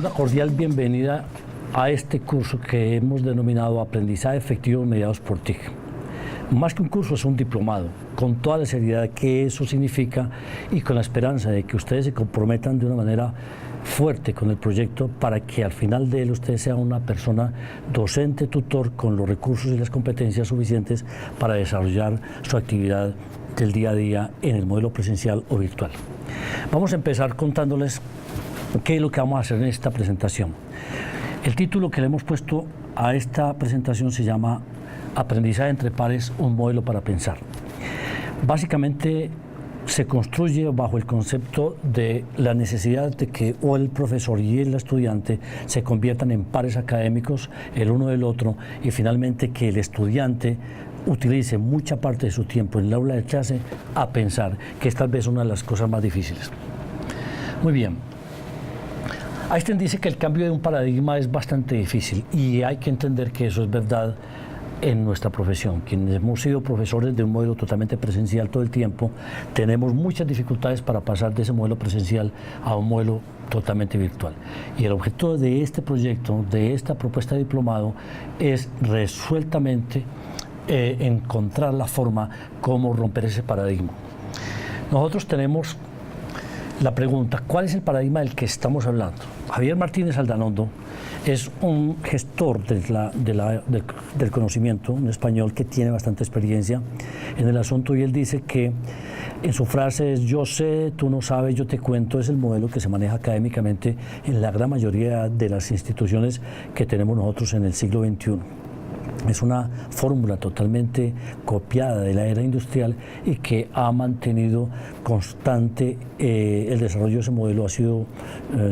Una cordial bienvenida a este curso que hemos denominado Aprendizaje Efectivo mediados por TIC. Más que un curso, es un diplomado, con toda la seriedad que eso significa y con la esperanza de que ustedes se comprometan de una manera fuerte con el proyecto para que al final de él usted sea una persona docente, tutor, con los recursos y las competencias suficientes para desarrollar su actividad del día a día en el modelo presencial o virtual. Vamos a empezar contándoles qué es lo que vamos a hacer en esta presentación. El título que le hemos puesto a esta presentación se llama Aprendizaje entre pares, un modelo para pensar. Básicamente se construye bajo el concepto de la necesidad de que o el profesor y el estudiante se conviertan en pares académicos el uno del otro y finalmente que el estudiante utilice mucha parte de su tiempo en el aula de clase a pensar, que es tal vez una de las cosas más difíciles. Muy bien. Einstein dice que el cambio de un paradigma es bastante difícil y hay que entender que eso es verdad en nuestra profesión. Quienes hemos sido profesores de un modelo totalmente presencial todo el tiempo, tenemos muchas dificultades para pasar de ese modelo presencial a un modelo totalmente virtual. Y el objeto de este proyecto, de esta propuesta de diplomado, es resueltamente encontrar la forma como romper ese paradigma. Nosotros tenemos la pregunta, ¿cuál es el paradigma del que estamos hablando? Javier Martínez Aldanondo es un gestor del conocimiento, un español que tiene bastante experiencia en el asunto, y él dice que en su frase es: yo sé, tú no sabes, yo te cuento. Es el modelo que se maneja académicamente en la gran mayoría de las instituciones que tenemos nosotros en el siglo XXI. Es una fórmula totalmente copiada de la era industrial y que ha mantenido constante, el desarrollo de ese modelo ha sido,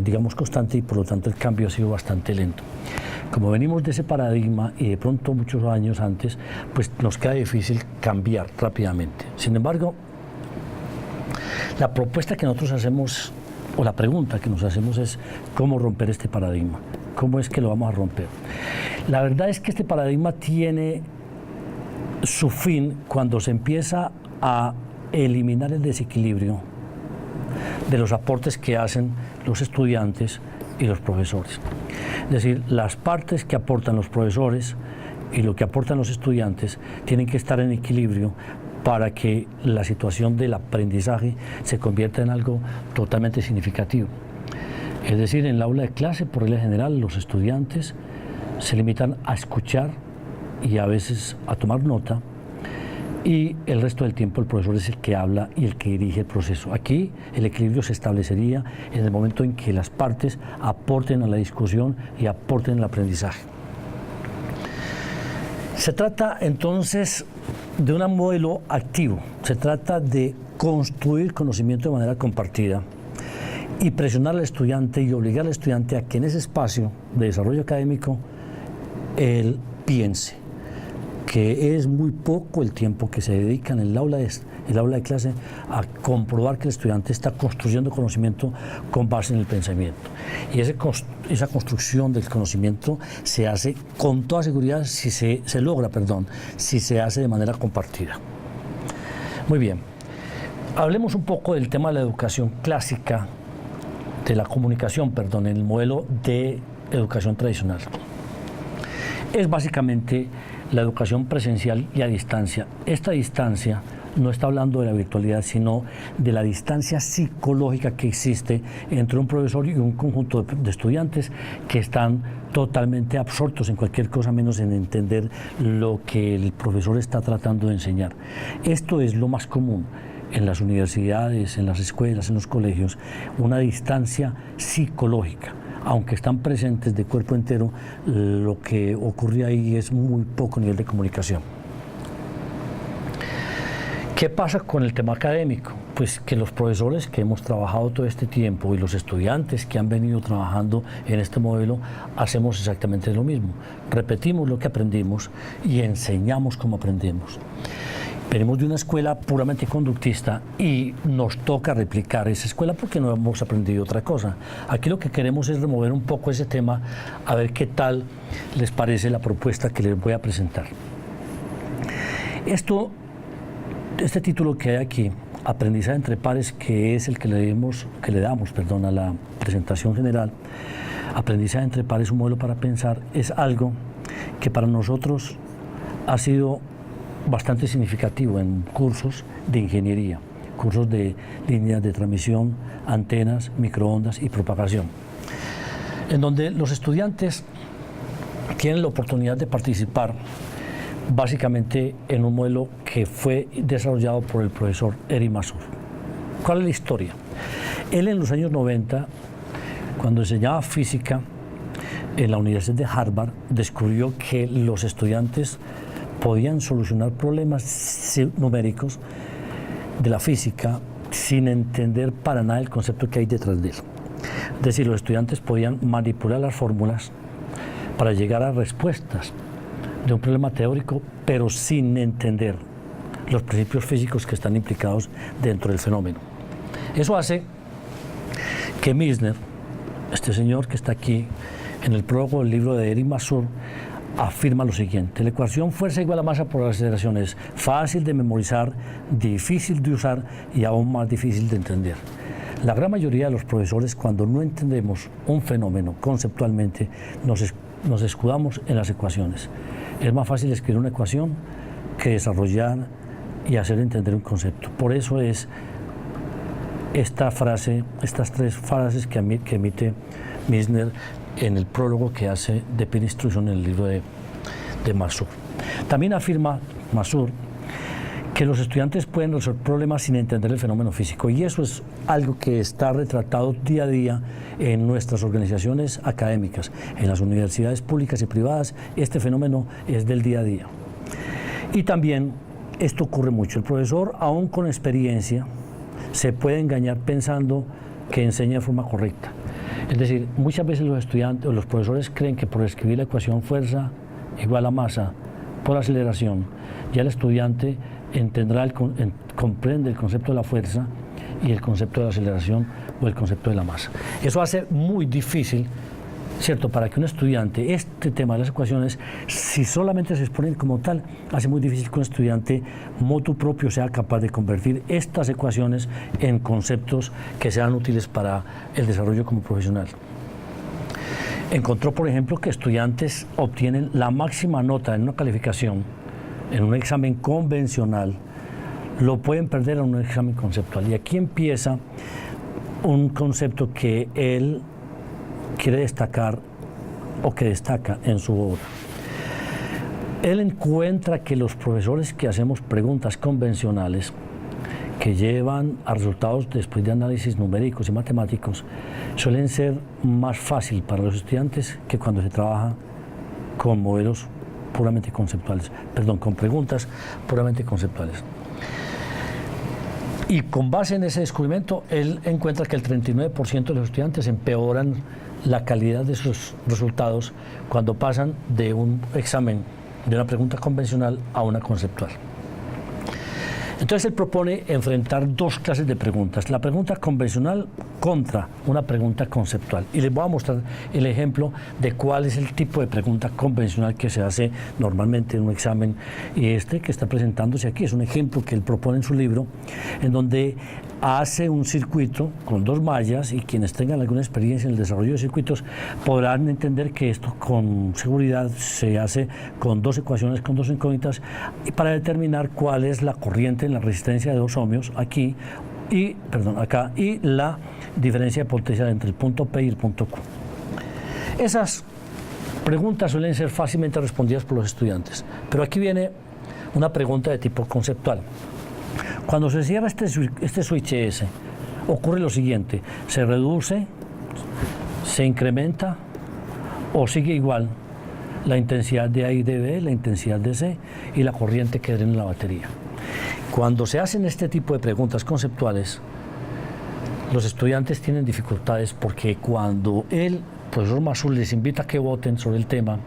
digamos, constante, y por lo tanto el cambio ha sido bastante lento. Como venimos de ese paradigma y de pronto muchos años antes, pues nos queda difícil cambiar rápidamente. Sin embargo, la propuesta que nosotros hacemos, o la pregunta que nos hacemos, es ¿cómo romper este paradigma? ¿Cómo es que lo vamos a romper? La verdad es que este paradigma tiene su fin cuando se empieza a eliminar el desequilibrio de los aportes que hacen los estudiantes y los profesores. Es decir, las partes que aportan los profesores y lo que aportan los estudiantes tienen que estar en equilibrio para que la situación del aprendizaje se convierta en algo totalmente significativo. Es decir, en el aula de clase, por regla general, los estudiantes se limitan a escuchar y a veces a tomar nota, y el resto del tiempo el profesor es el que habla y el que dirige el proceso. Aquí el equilibrio se establecería en el momento en que las partes aporten a la discusión y aporten al aprendizaje. Se trata entonces de un modelo activo, se trata de construir conocimiento de manera compartida y presionar al estudiante y obligar al estudiante a que en ese espacio de desarrollo académico él piense, que es muy poco el tiempo que se dedica en el aula de clase a comprobar que el estudiante está construyendo conocimiento con base en el pensamiento. Y esa construcción del conocimiento se hace con toda seguridad si se logra, si se hace de manera compartida. Muy bien, hablemos un poco del tema de la educación clásica, de la comunicación, en el modelo de educación tradicional. Es básicamente la educación presencial y a distancia. Esta distancia no está hablando de la virtualidad, sino de la distancia psicológica que existe entre un profesor y un conjunto de estudiantes que están totalmente absortos en cualquier cosa menos en entender lo que el profesor está tratando de enseñar. Esto es lo más común en las universidades, en las escuelas, en los colegios, una distancia psicológica. Aunque están presentes de cuerpo entero, lo que ocurre ahí es muy poco nivel de comunicación. ¿Qué pasa con el tema académico? Pues que los profesores que hemos trabajado todo este tiempo y los estudiantes que han venido trabajando en este modelo hacemos exactamente lo mismo. Repetimos lo que aprendimos y enseñamos cómo aprendemos. Venimos de una escuela puramente conductista y nos toca replicar esa escuela porque no hemos aprendido otra cosa. Aquí lo que queremos es remover un poco ese tema, a ver qué tal les parece la propuesta que les voy a presentar. Este título que hay aquí, Aprendizaje entre pares, que es el que le damos a la presentación general, aprendizaje entre pares, un modelo para pensar, es algo que para nosotros ha sido bastante significativo en cursos de ingeniería, cursos de líneas de transmisión, antenas, microondas y propagación, en donde los estudiantes tienen la oportunidad de participar básicamente en un modelo que fue desarrollado por el profesor Eric Mazur. ¿Cuál es la historia? Él en los años 90, cuando enseñaba física en la Universidad de Harvard, descubrió que los estudiantes podían solucionar problemas numéricos de la física sin entender para nada el concepto que hay detrás de él. Es decir, los estudiantes podían manipular las fórmulas para llegar a respuestas de un problema teórico, pero sin entender los principios físicos que están implicados dentro del fenómeno. Eso hace que Misner, este señor que está aquí, en el prólogo del libro de Eric Mazur, afirma lo siguiente: la ecuación fuerza igual a masa por aceleración es fácil de memorizar, difícil de usar y aún más difícil de entender. La gran mayoría de los profesores, cuando no entendemos un fenómeno conceptualmente, nos escudamos en las ecuaciones. Es más fácil escribir una ecuación que desarrollar y hacer entender un concepto. Por eso es esta frase, estas tres frases que emite Misner en el prólogo que hace de Peer Instruction en el libro de Mazur. También afirma Mazur que los estudiantes pueden resolver problemas sin entender el fenómeno físico, y eso es algo que está retratado día a día en nuestras organizaciones académicas, en las universidades públicas y privadas. Este fenómeno es del día a día. Y también esto ocurre mucho. El profesor, aún con experiencia, se puede engañar pensando que enseña de forma correcta. Es decir, muchas veces los estudiantes o los profesores creen que por escribir la ecuación fuerza igual a masa por aceleración, ya el estudiante comprende el concepto de la fuerza y el concepto de la aceleración o el concepto de la masa. Eso hace muy difícil, ¿cierto?, para que un estudiante, este tema de las ecuaciones, si solamente se exponen como tal, hace muy difícil que un estudiante motu propio sea capaz de convertir estas ecuaciones en conceptos que sean útiles para el desarrollo como profesional. Encontró, por ejemplo, que estudiantes obtienen la máxima nota en una calificación, en un examen convencional, lo pueden perder en un examen conceptual. Y aquí empieza un concepto que él quiere destacar o que destaca en su obra. Él encuentra que los profesores que hacemos preguntas convencionales que llevan a resultados después de análisis numéricos y matemáticos suelen ser más fácil para los estudiantes que cuando se trabaja con modelos puramente conceptuales, con preguntas puramente conceptuales. Y con base en ese descubrimiento, él encuentra que el 39% de los estudiantes empeoran la calidad de sus resultados cuando pasan de un examen, de una pregunta convencional a una conceptual. Entonces él propone enfrentar dos clases de preguntas: la pregunta convencional contra una pregunta conceptual. Y les voy a mostrar el ejemplo de cuál es el tipo de pregunta convencional que se hace normalmente en un examen. Y este que está presentándose aquí es un ejemplo que él propone en su libro, en donde hace un circuito con dos mallas, y quienes tengan alguna experiencia en el desarrollo de circuitos podrán entender que esto con seguridad se hace con dos ecuaciones, con dos incógnitas, y para determinar cuál es la corriente en la resistencia de dos ohmios acá, y la diferencia de potencial entre el punto P y el punto Q. Esas preguntas suelen ser fácilmente respondidas por los estudiantes, pero aquí viene una pregunta de tipo conceptual. Cuando se cierra este switch S, ocurre lo siguiente: se reduce, se incrementa o sigue igual la intensidad de A y de B, la intensidad de C y la corriente que drena la batería. Cuando se hacen este tipo de preguntas conceptuales, los estudiantes tienen dificultades, porque cuando el profesor Mazur les invita a que voten sobre el tema,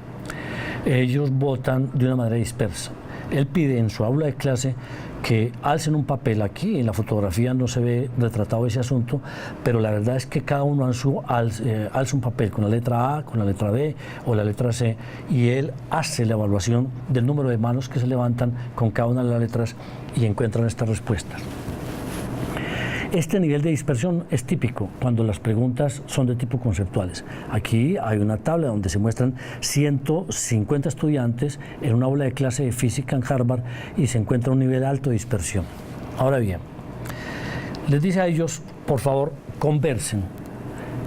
ellos votan de una manera dispersa. Él pide en su aula de clase que alcen un papel. Aquí en la fotografía no se ve retratado ese asunto, pero la verdad es que cada uno alza un papel con la letra A, con la letra B o la letra C, y él hace la evaluación del número de manos que se levantan con cada una de las letras y encuentran estas respuestas. Este nivel de dispersión es típico cuando las preguntas son de tipo conceptuales. Aquí hay una tabla donde se muestran 150 estudiantes en una aula de clase de física en Harvard y se encuentra un nivel alto de dispersión. Ahora bien, les dice a ellos, por favor, conversen,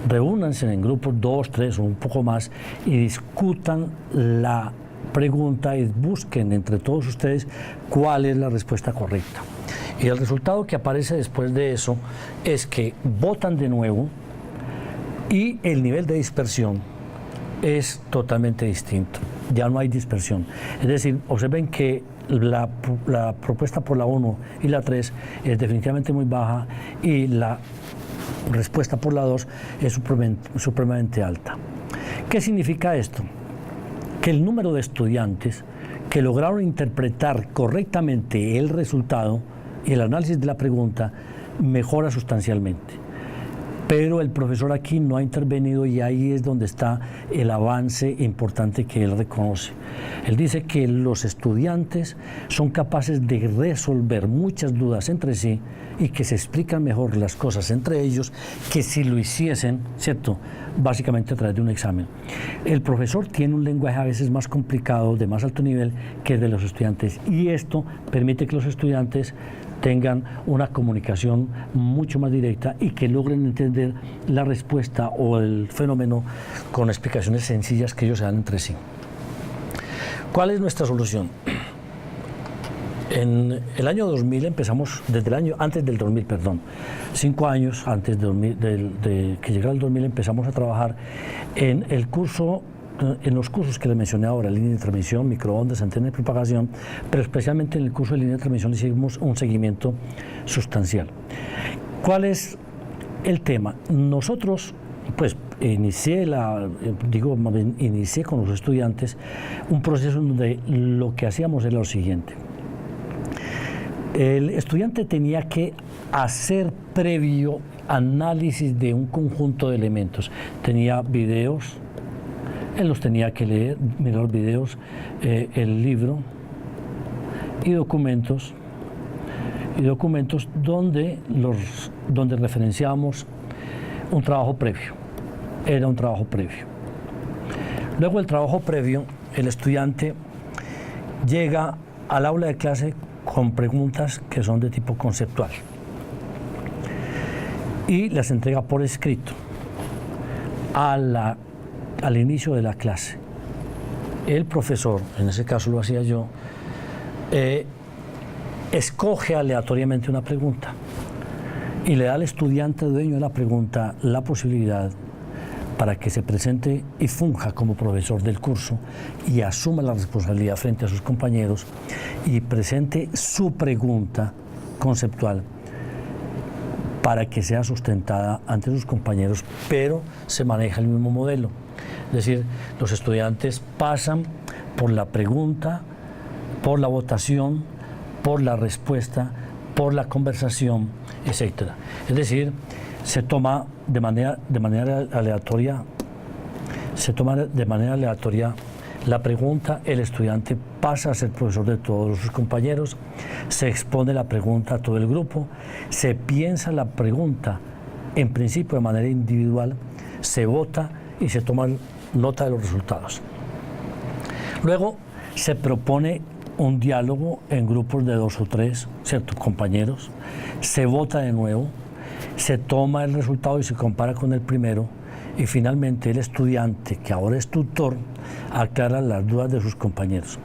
reúnanse en grupos 2, 3 o un poco más y discutan la pregunta y busquen entre todos ustedes cuál es la respuesta correcta. Y el resultado que aparece después de eso es que votan de nuevo y el nivel de dispersión es totalmente distinto. Ya no hay dispersión. Es decir, observen que la propuesta por la 1 y la 3 es definitivamente muy baja y la respuesta por la 2 es supremamente alta. ¿Qué significa esto? Que el número de estudiantes que lograron interpretar correctamente el resultado y el análisis de la pregunta mejora sustancialmente. Pero el profesor aquí no ha intervenido y ahí es donde está el avance importante que él reconoce. Él dice que los estudiantes son capaces de resolver muchas dudas entre sí y que se explican mejor las cosas entre ellos que si lo hiciesen, ¿cierto?, básicamente a través de un examen. El profesor tiene un lenguaje a veces más complicado, de más alto nivel, que el de los estudiantes, y esto permite que los estudiantes tengan una comunicación mucho más directa y que logren entender la respuesta o el fenómeno con explicaciones sencillas que ellos se dan entre sí. ¿Cuál es nuestra solución? En el año 2000 empezamos, antes del 2000, perdón, 5 años antes de que llegara el 2000 empezamos a trabajar en los cursos que les mencioné ahora, línea de transmisión, microondas, antena de propagación, pero especialmente en el curso de línea de transmisión hicimos un seguimiento sustancial. ¿Cuál es el tema? Nosotros, pues, inicié con los estudiantes un proceso donde lo que hacíamos era lo siguiente. El estudiante tenía que hacer previo análisis de un conjunto de elementos. Tenía videos, él los tenía que leer, mirar los videos, el libro y documentos donde referenciábamos un trabajo previo. Era un trabajo previo. Luego del trabajo previo, el estudiante llega al aula de clase con preguntas que son de tipo conceptual y las entrega por escrito al inicio de la clase. El profesor, en ese caso lo hacía yo, escoge aleatoriamente una pregunta y le da al estudiante dueño de la pregunta la posibilidad para que se presente y funja como profesor del curso y asuma la responsabilidad frente a sus compañeros y presente su pregunta conceptual para que sea sustentada ante sus compañeros, pero se maneja el mismo modelo. Es decir, los estudiantes pasan por la pregunta, por la votación, por la respuesta, por la conversación, etc. Es decir, se toma de manera aleatoria la pregunta, el estudiante pasa a ser profesor de todos sus compañeros, se expone la pregunta a todo el grupo, se piensa la pregunta en principio de manera individual, se vota y se toma nota de los resultados. Luego se propone un diálogo en grupos de 2 o 3, ¿cierto?, compañeros, se vota de nuevo, se toma el resultado y se compara con el primero y finalmente el estudiante, que ahora es tutor, aclara las dudas de sus compañeros.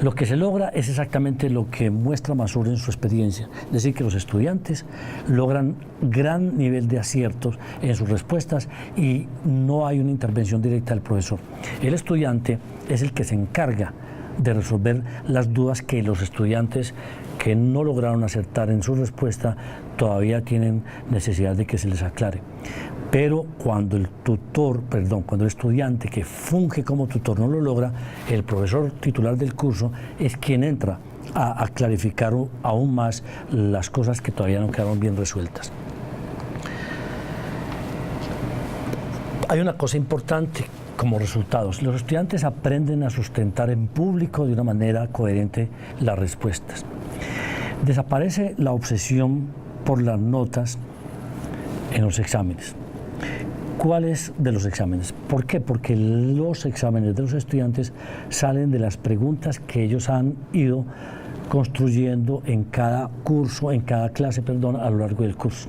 Lo que se logra es exactamente lo que muestra Mazur en su experiencia, es decir, que los estudiantes logran gran nivel de aciertos en sus respuestas y no hay una intervención directa del profesor. El estudiante es el que se encarga de resolver las dudas que los estudiantes que no lograron acertar en su respuesta todavía tienen necesidad de que se les aclare. Pero cuando el estudiante que funge como tutor no lo logra, el profesor titular del curso es quien entra a clarificar aún más las cosas que todavía no quedaron bien resueltas. Hay una cosa importante como resultados. Los estudiantes aprenden a sustentar en público de una manera coherente las respuestas. Desaparece la obsesión por las notas en los exámenes. ¿Cuáles de los exámenes? ¿Por qué? Porque los exámenes de los estudiantes salen de las preguntas que ellos han ido construyendo en cada curso, en cada clase, perdón, a lo largo del curso.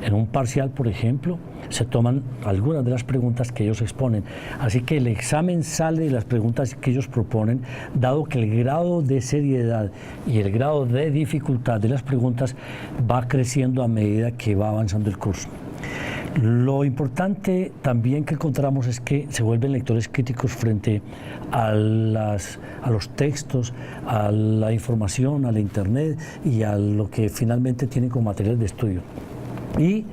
En un parcial, por ejemplo, se toman algunas de las preguntas que ellos exponen. Así que el examen sale de las preguntas que ellos proponen, dado que el grado de seriedad y el grado de dificultad de las preguntas va creciendo a medida que va avanzando el curso. Lo importante también que encontramos es que se vuelven lectores críticos frente a los textos, a la información, a la internet y a lo que finalmente tienen como material de estudio. Y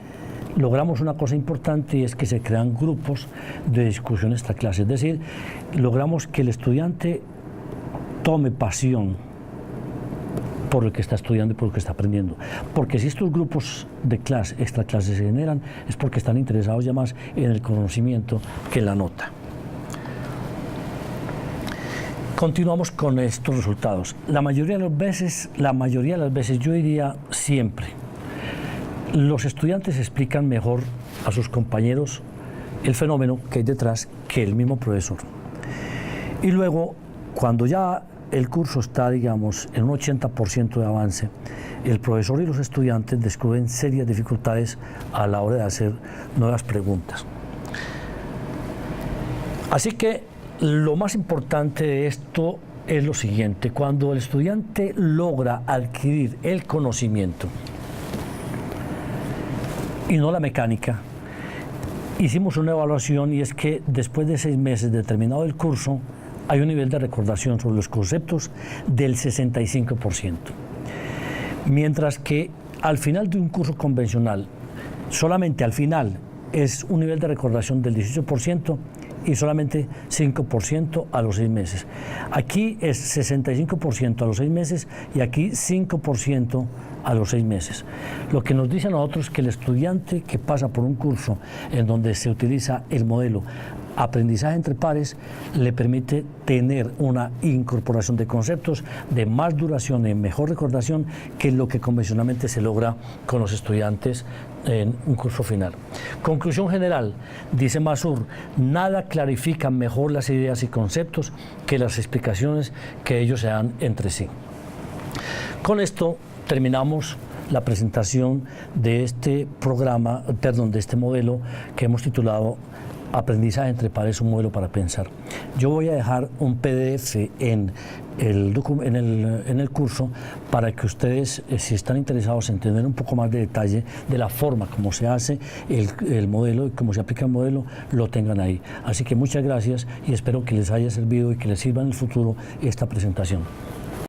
logramos una cosa importante, y es que se crean grupos de discusión extra clase, es decir, logramos que el estudiante tome pasión por lo que está estudiando y por lo que está aprendiendo. Porque si estos grupos de clase, extra clase se generan, es porque están interesados ya más en el conocimiento que en la nota. Continuamos con estos resultados. La mayoría de las veces, yo diría siempre, los estudiantes explican mejor a sus compañeros el fenómeno que hay detrás que el mismo profesor. Y luego, cuando ya el curso está, digamos, en un 80% de avance, el profesor y los estudiantes descubren serias dificultades a la hora de hacer nuevas preguntas. Así que lo más importante de esto es lo siguiente: cuando el estudiante logra adquirir el conocimiento y no la mecánica, hicimos una evaluación, y es que después de 6 meses de terminado el curso, hay un nivel de recordación sobre los conceptos del 65%. Mientras que al final de un curso convencional, solamente al final es un nivel de recordación del 18% y solamente 5% a los 6 meses. Aquí es 65% a los 6 meses y aquí 5% a los 6 meses. Lo que nos dice a nosotros que el estudiante que pasa por un curso en donde se utiliza el modelo aprendizaje entre pares le permite tener una incorporación de conceptos de más duración y mejor recordación que lo que convencionalmente se logra con los estudiantes en un curso final. Conclusión general, dice Mazur: nada clarifica mejor las ideas y conceptos que las explicaciones que ellos se dan entre sí. Con esto terminamos la presentación de este programa, de este modelo que hemos titulado Aprendizaje entre pares, un modelo para pensar. Yo voy a dejar un PDF en el curso para que ustedes, si están interesados en tener un poco más de detalle de la forma como se hace el modelo y cómo se aplica el modelo, lo tengan ahí. Así que muchas gracias y espero que les haya servido y que les sirva en el futuro esta presentación.